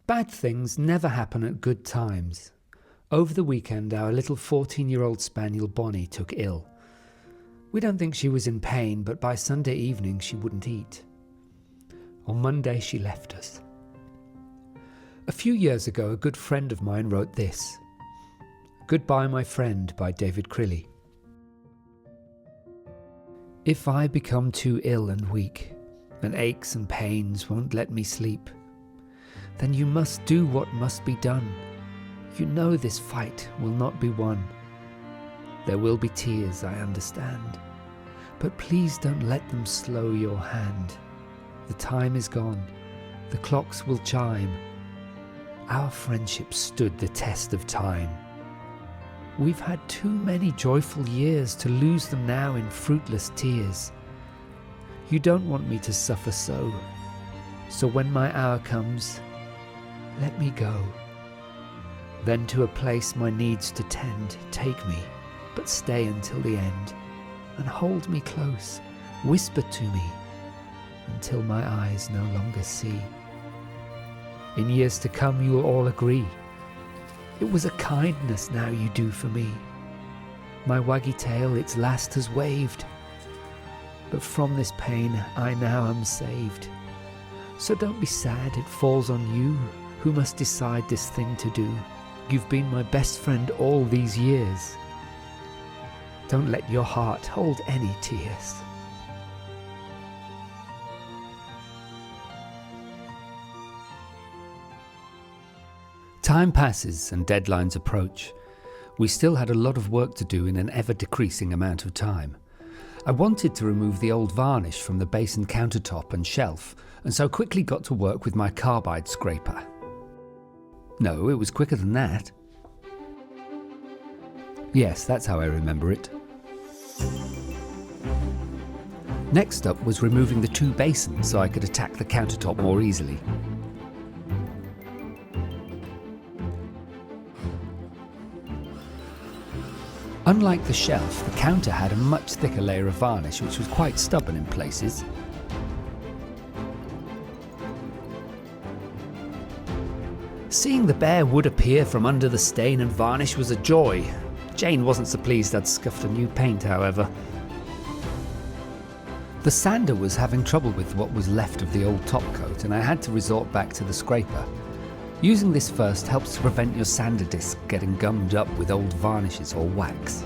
Bad things never happen at good times. Over the weekend, our little 14-year-old spaniel Bonnie took ill. We don't think she was in pain, but by Sunday evening she wouldn't eat. On Monday she left us. A few years ago, a good friend of mine wrote this: "Goodbye, my friend," by David Crilly. If I become too ill and weak, and aches and pains won't let me sleep, then you must do what must be done. You know this fight will not be won. There will be tears, I understand, but please don't let them slow your hand. The time is gone, the clocks will chime. Our friendship stood the test of time. We've had too many joyful years to lose them now in fruitless tears. You don't want me to suffer so when my hour comes, let me go. Then to a place my needs to tend, take me, but stay until the end, and hold me close, whisper to me, until my eyes no longer see. In years to come you will all agree, it was a kindness now you do for me. My waggy tail its last has waved, but from this pain I now am saved. So don't be sad, it falls on you, who must decide this thing to do. You've been my best friend all these years. Don't let your heart hold any tears. Time passes and deadlines approach. We still had a lot of work to do in an ever-decreasing amount of time. I wanted to remove the old varnish from the basin countertop and shelf, and so quickly got to work with my carbide scraper. No, it was quicker than that. Yes, that's how I remember it. Next up was removing the two basins so I could attack the countertop more easily. Unlike the shelf, the counter had a much thicker layer of varnish which was quite stubborn in places. Seeing the bare wood appear from under the stain and varnish was a joy. Jane wasn't so pleased I'd scuffed a new paint, however. The sander was having trouble with what was left of the old top coat, and I had to resort back to the scraper. Using this first helps to prevent your sander disc getting gummed up with old varnishes or wax.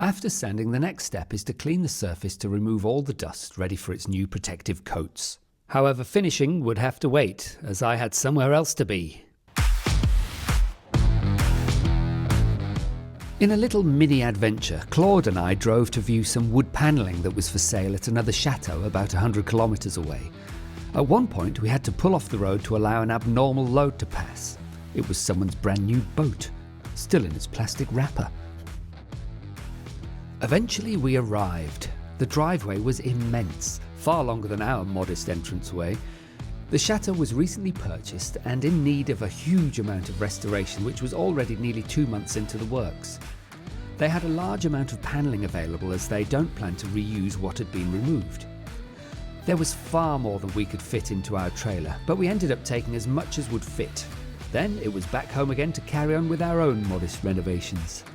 After sanding, the next step is to clean the surface to remove all the dust ready for its new protective coats. However, finishing would have to wait, as I had somewhere else to be. In a little mini-adventure, Claude and I drove to view some wood panelling that was for sale at another chateau about 100 kilometres away. At one point, we had to pull off the road to allow an abnormal load to pass. It was someone's brand new boat, still in its plastic wrapper. Eventually we arrived. The driveway was immense, far longer than our modest entranceway. The chateau was recently purchased and in need of a huge amount of restoration, which was already nearly 2 months into the works. They had a large amount of panelling available as they don't plan to reuse what had been removed. There was far more than we could fit into our trailer, but we ended up taking as much as would fit. Then it was back home again to carry on with our own modest renovations.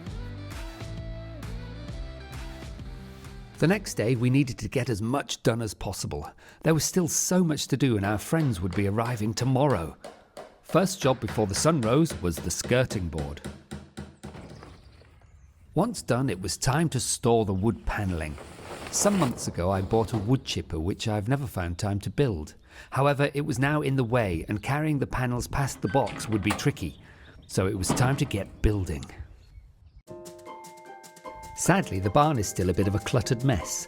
The next day we needed to get as much done as possible. There was still so much to do and our friends would be arriving tomorrow. First job before the sun rose was the skirting board. Once done, it was time to store the wood panelling. Some months ago I bought a wood chipper which I've never found time to build. However, it was now in the way and carrying the panels past the box would be tricky. So it was time to get building. Sadly, the barn is still a bit of a cluttered mess.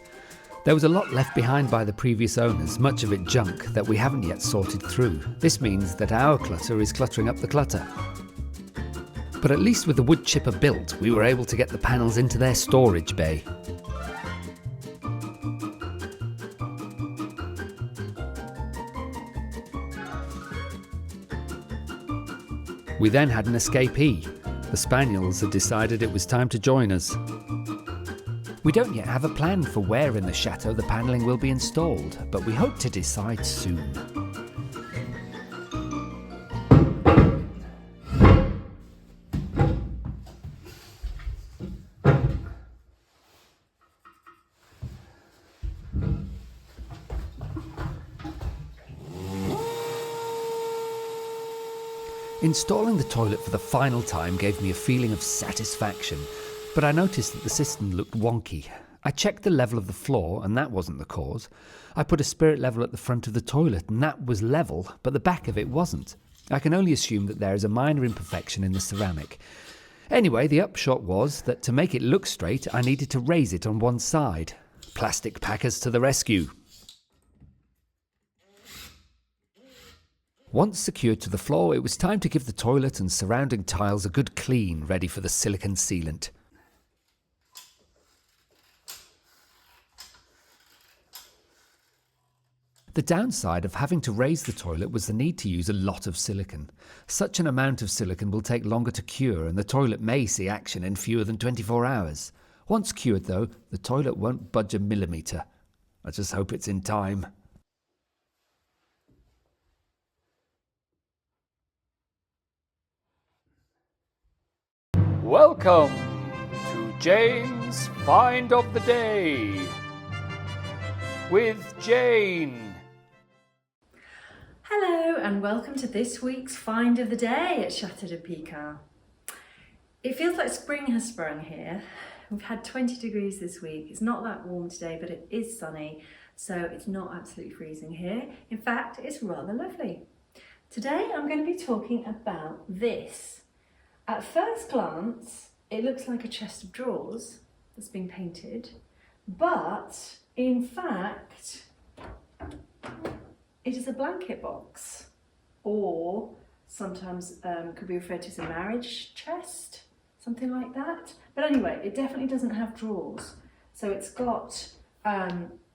There was a lot left behind by the previous owners, much of it junk that we haven't yet sorted through. This means that our clutter is cluttering up the clutter. But at least with the wood chipper built, we were able to get the panels into their storage bay. We then had an escapee. The spaniels had decided it was time to join us. We don't yet have a plan for where in the chateau the panelling will be installed, but we hope to decide soon. Installing the toilet for the final time gave me a feeling of satisfaction, but I noticed that the system looked wonky. I checked the level of the floor, and that wasn't the cause. I put a spirit level at the front of the toilet, and that was level, but the back of it wasn't. I can only assume that there is a minor imperfection in the ceramic. Anyway, the upshot was that to make it look straight, I needed to raise it on one side. Plastic packers to the rescue. Once secured to the floor, it was time to give the toilet and surrounding tiles a good clean, ready for the silicone sealant. The downside of having to raise the toilet was the need to use a lot of silicone. Such an amount of silicone will take longer to cure, and the toilet may see action in fewer than 24 hours. Once cured, though, the toilet won't budge a millimetre. I just hope it's in time. Welcome to Jane's Find of the Day with Jane. Hello and welcome to this week's Find of the Day at Chateau. It feels like spring has sprung here. We've had 20 degrees this week. It's not that warm today, but it is sunny, so it's not absolutely freezing here. In fact, it's rather lovely. Today I'm going to be talking about this. At first glance, it looks like a chest of drawers that's been painted, but in fact, it is a blanket box, or sometimes could be referred to as a marriage chest, something like that. But anyway, it definitely doesn't have drawers. So it's got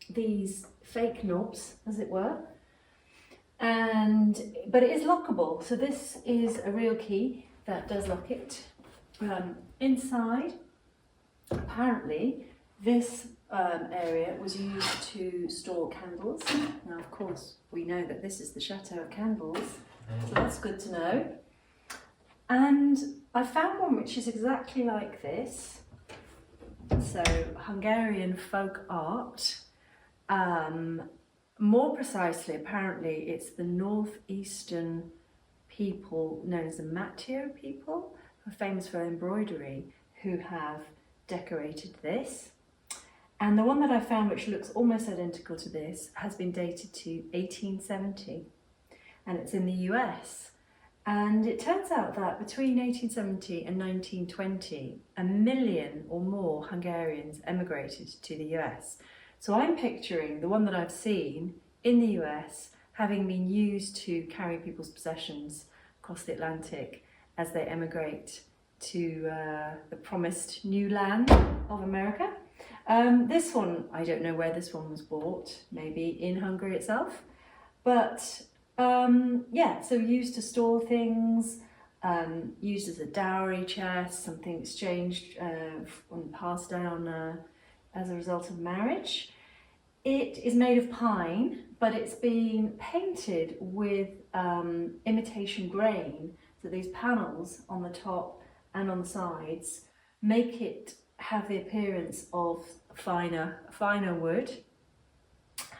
these fake knobs, as it were, but it is lockable. So this is a real key that does lock it. Inside, apparently, this area was used to store candles. Now, of course, we know that this is the Chateau of candles, so that's good to know. And I found one which is exactly like this. So, Hungarian folk art. More precisely, apparently, it's the northeastern people known as the Chateau people, who are famous for embroidery, who have decorated this. And the one that I found, which looks almost identical to this, has been dated to 1870, and it's in the US. And it turns out that between 1870 and 1920, 1 million or more Hungarians emigrated to the US. So I'm picturing the one that I've seen in the US having been used to carry people's possessions across the Atlantic as they emigrate to the promised new land of America. This one, I don't know where this one was bought, maybe in Hungary itself, but yeah, so used to store things, used as a dowry chest, something exchanged and passed down as a result of marriage. It is made of pine, but it's been painted with imitation grain. So these panels on the top and on the sides make it have the appearance of finer wood,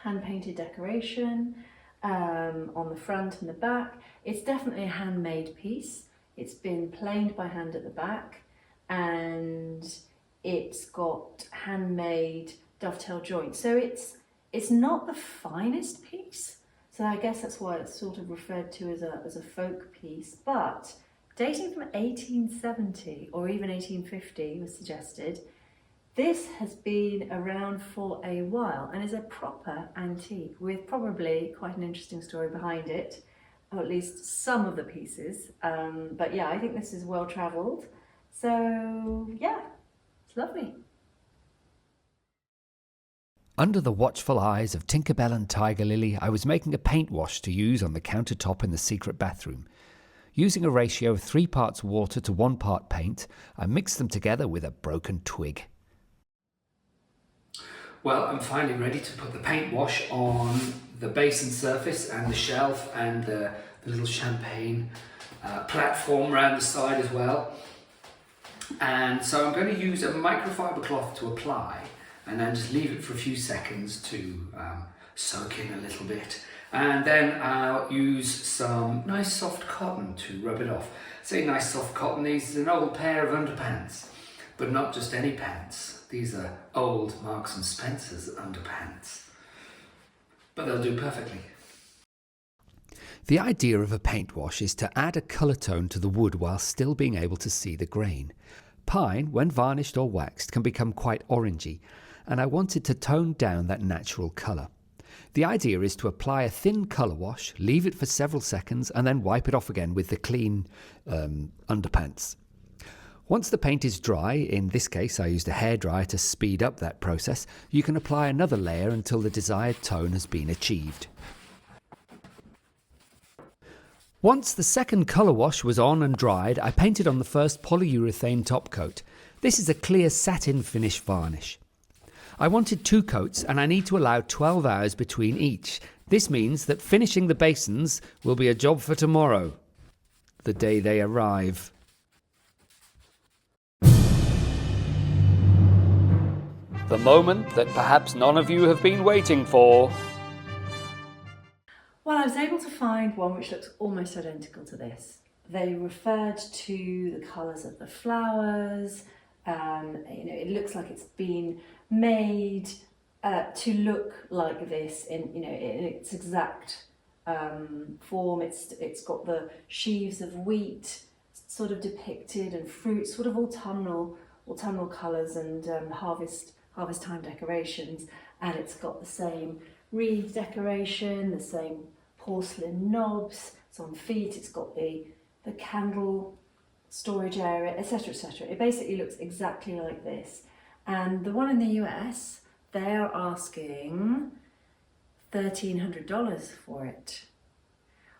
hand-painted decoration on the front and the back. It's definitely a handmade piece. It's been planed by hand at the back, and it's got handmade dovetail joints. So it's not the finest piece. So I guess that's why it's sort of referred to as a folk piece, but dating from 1870 or even 1850 was suggested. This has been around for a while and is a proper antique with probably quite an interesting story behind it, or at least some of the pieces. But yeah, I think this is well travelled. So yeah, it's lovely. Under the watchful eyes of Tinkerbell and Tiger Lily, I was making a paint wash to use on the countertop in the secret bathroom. Using a ratio of 3 parts water to 1 part paint, I mixed them together with a broken twig. Well, I'm finally ready to put the paint wash on the basin surface and the shelf and the little champagne platform around the side as well. And so I'm going to use a microfiber cloth to apply and then just leave it for a few seconds to soak in a little bit. And then I'll use some nice soft cotton to rub it off. Say nice soft cotton, this is an old pair of underpants, but not just any pants. These are old Marks and Spencer's underpants, but they'll do perfectly. The idea of a paint wash is to add a colour tone to the wood while still being able to see the grain. Pine, when varnished or waxed, can become quite orangey, and I wanted to tone down that natural colour. The idea is to apply a thin colour wash, leave it for several seconds, and then wipe it off again with the clean underpants. Once the paint is dry, in this case I used a hairdryer to speed up that process, you can apply another layer until the desired tone has been achieved. Once the second colour wash was on and dried, I painted on the first polyurethane top coat. This is a clear satin finish varnish. I wanted 2 coats and I need to allow 12 hours between each. This means that finishing the basins will be a job for tomorrow, the day they arrive. The moment that perhaps none of you have been waiting for. Well, I was able to find one which looks almost identical to this. They referred to the colours of the flowers. It looks like it's been made to look like this in its exact form. It's got the sheaves of wheat sort of depicted and fruits, sort of autumnal colours and harvest time decorations, and it's got the same wreath decoration, the same porcelain knobs. It's on feet. It's got the candle storage area, etc., etc. It basically looks exactly like this. And the one in the US, they're asking $1,300 for it.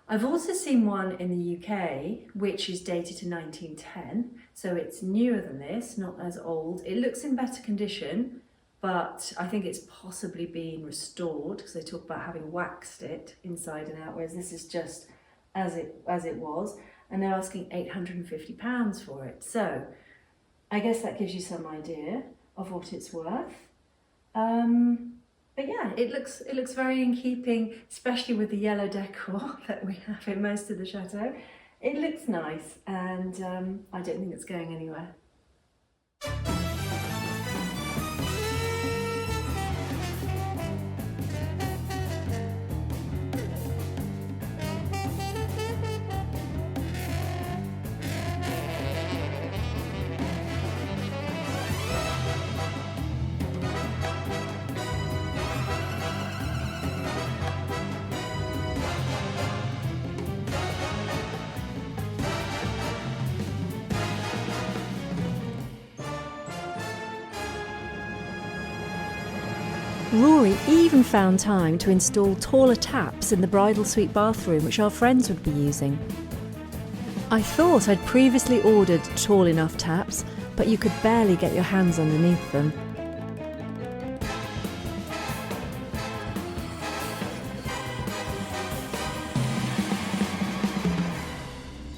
I've also seen one in the UK, which is dated to 1910, so it's newer than this, not as old. It looks in better condition, but I think it's possibly been restored because they talk about having waxed it inside and out, whereas this is just as it was. And they're asking £850 for it. So I guess that gives you some idea of what it's worth. But yeah, it looks very in keeping, especially with the yellow decor that we have in most of the chateau. It looks nice, and I don't think it's going anywhere. Rory even found time to install taller taps in the bridal suite bathroom, which our friends would be using. I thought I'd previously ordered tall enough taps, but you could barely get your hands underneath them.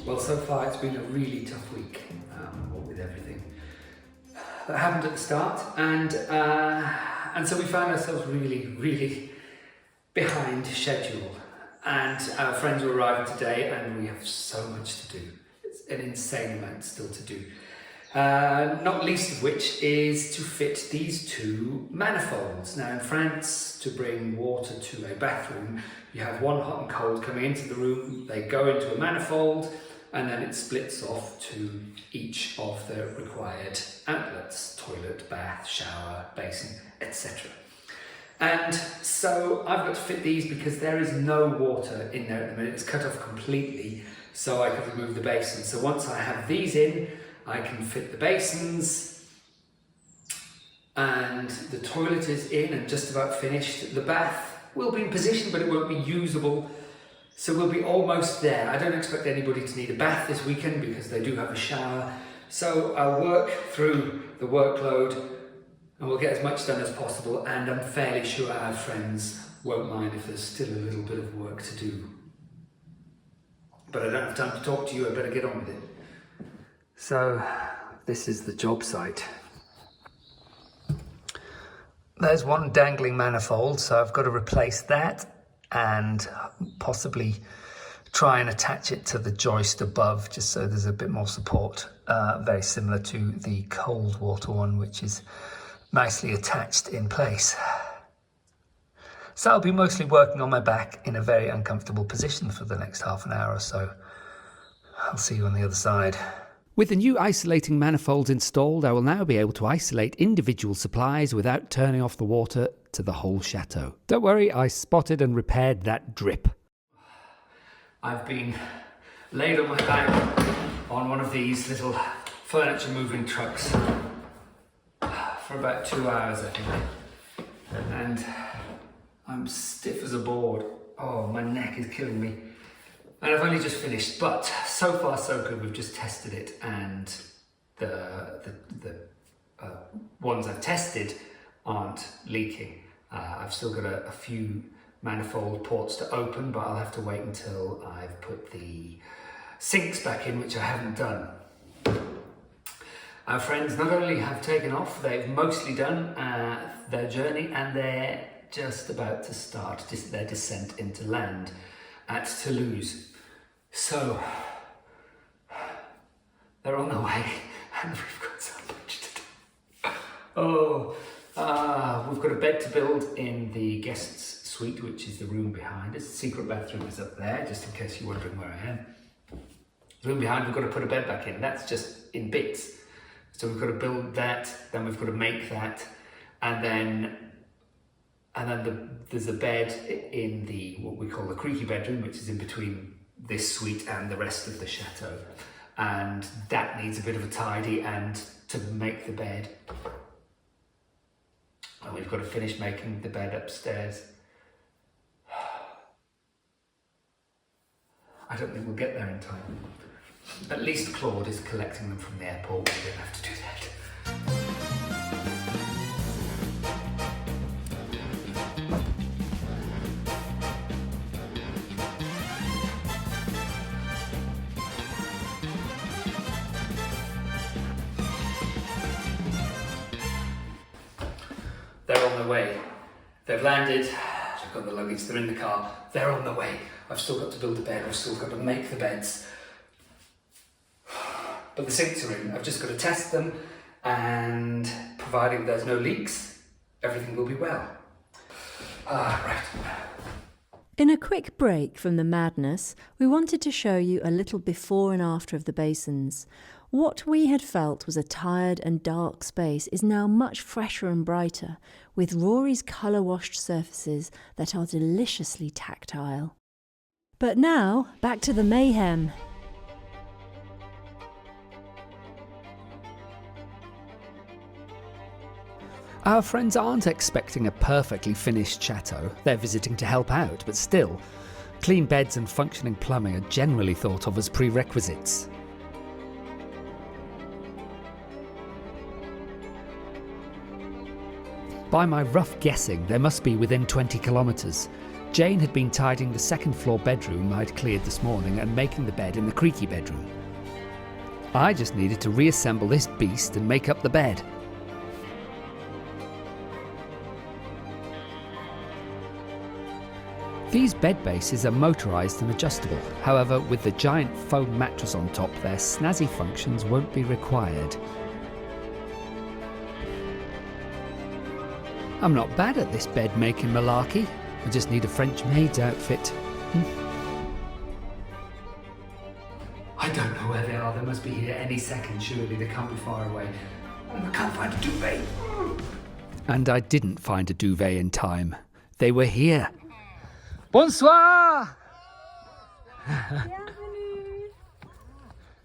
Well, so far it's been a really tough week, with everything that happened at the start, and so we found ourselves really behind schedule. And our friends are arriving today, and we have so much to do. It's an insane amount still to do. Not least of which is to fit these 2 manifolds. Now in France, to bring water to a bathroom, you have one hot and cold coming into the room, they go into a manifold, and then it splits off to each of the required outlets: toilet, bath, shower, basin, etc. And so I've got to fit these because there is no water in there at the minute. It's cut off completely, so I can remove the basin. So once I have these in, I can fit the basins, and the toilet is in and just about finished. The bath will be in position, but it won't be usable. So we'll be almost there. I don't expect anybody to need a bath this weekend because they do have a shower. So I'll work through the workload And we'll get as much done as possible, and I'm fairly sure our friends won't mind if there's still a little bit of work to do. But I don't have time to talk to you, I better get on with it. So, this is the job site. There's one dangling manifold, so I've got to replace that and possibly try and attach it to the joist above, just so there's a bit more support. Very similar to the cold water one, which is nicely attached in place. So I'll be mostly working on my back in a very uncomfortable position for the next half an hour or so. I'll see you on the other side. With the new isolating manifolds installed, I will now be able to isolate individual supplies without turning off the water to the whole chateau. Don't worry, I spotted and repaired that drip. I've been laid on my back on one of these little furniture moving trucks for about 2 hours, I think. And I'm stiff as a board. Oh, my neck is killing me. And I've only just finished, but so far so good. We've just tested it, and the ones I've tested aren't leaking. I've still got a few manifold ports to open, but I'll have to wait until I've put the sinks back in, which I haven't done. Our friends not only have taken off, they've mostly done their journey, and they're just about to start their descent into land at Toulouse. So, they're on their way, and we've got so much to do. We've got a bed to build in the guests' suite, which is the room behind us. The secret bathroom is up there, just in case you're wondering where I am. The room behind, we've got to put a bed back in. That's just in bits. So we've got to build that, then we've got to make that, and then there's a bed in the what we call the creaky bedroom, which is in between this suite and the rest of the chateau, and that needs a bit of a tidy and to make the bed. And we've got to finish making the bed upstairs. I don't think we'll get there in time. At least Claude is collecting them from the airport. We don't have to do that. They're on their way. They've landed. I've got the luggage. They're in the car. They're on their way. I've still got to build a bed. I've still got to make the beds. But the sinks are in. I've just got to test them, and providing there's no leaks, everything will be well. Right. In a quick break from the madness, we wanted to show you a little before and after of the basins. What we had felt was a tired and dark space is now much fresher and brighter, with Rory's colour-washed surfaces that are deliciously tactile. But now, back to the mayhem. Our friends aren't expecting a perfectly finished chateau. They're visiting to help out, but still, clean beds and functioning plumbing are generally thought of as prerequisites. By my rough guessing, they must be within 20 kilometres. Jane had been tidying the second floor bedroom I'd cleared this morning and making the bed in the creaky bedroom. I just needed to reassemble this beast and make up the bed. These bed bases are motorised and adjustable. However, with the giant foam mattress on top, their snazzy functions won't be required. I'm not bad at this bed making malarkey. I just need a French maid's outfit. I don't know where they are. They must be here any second, surely. They can't be far away. I can't find a duvet. And I didn't find a duvet in time. They were here. Bonsoir!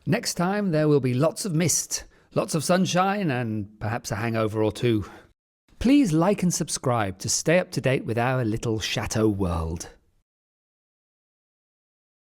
Next time there will be lots of mist, lots of sunshine, and perhaps a hangover or two. Please like and subscribe to stay up to date with our little chateau world.